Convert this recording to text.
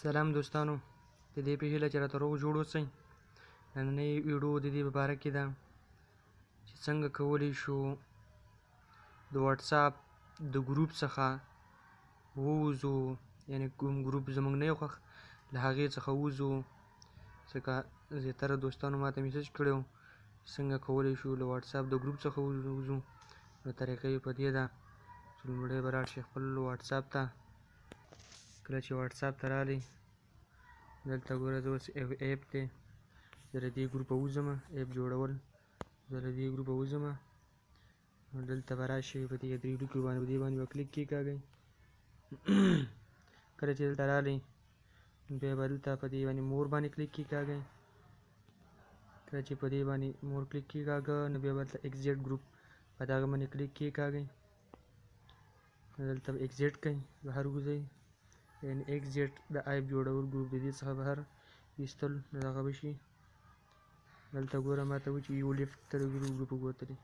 سلام دوستانو، د دې په هیله چې راته روغ جوړ اوسئ. نننۍ ویډیو د دې په باره کې ده چې څنګه کولی شو د واتساپ د ګروپ څخه ووځو، یعنې کوم ګروپ زموږ نه یو خوښ له هغې څخه ووځو. ځکه زیاتره دوستانو ماته میسج کړی و څنګه کولی شو له واتساپ د ګروپ څخه ووځو. نو طریقه یې په دې ده چې لومړی به لاړ شئ خپل واتساپ ته. کله چې واتساپ ته راغلی، دلته ګوره زه اوس ایپ دی، زه له دې ګروپه وځم. ایپ جوړول، زه له دې ګروپه وځم. نو دلته به راشئ، په دې درې ټکو باندې په دې باندې به کلیک کېکاږئ. کله چې دلته راغلی، بیا به دلته په دې باندې مور باندې کلیک کېکاږئ. کله چې په دې باندې مور کلیک کېکاږه، نو بیا به دلته ایکزیټ ګروپ په دغه باندې کلیک کېکاږئ. دلته به ایکزیټ کوئ، بهر وځئ، یعنې ایکزیټ د ایپ جوړول ګروپ د دې څخه بهر ایستل دغه به شي. دلته ګوره ماته وایي چې یو لیفټ ته د ګروپ ووتلی.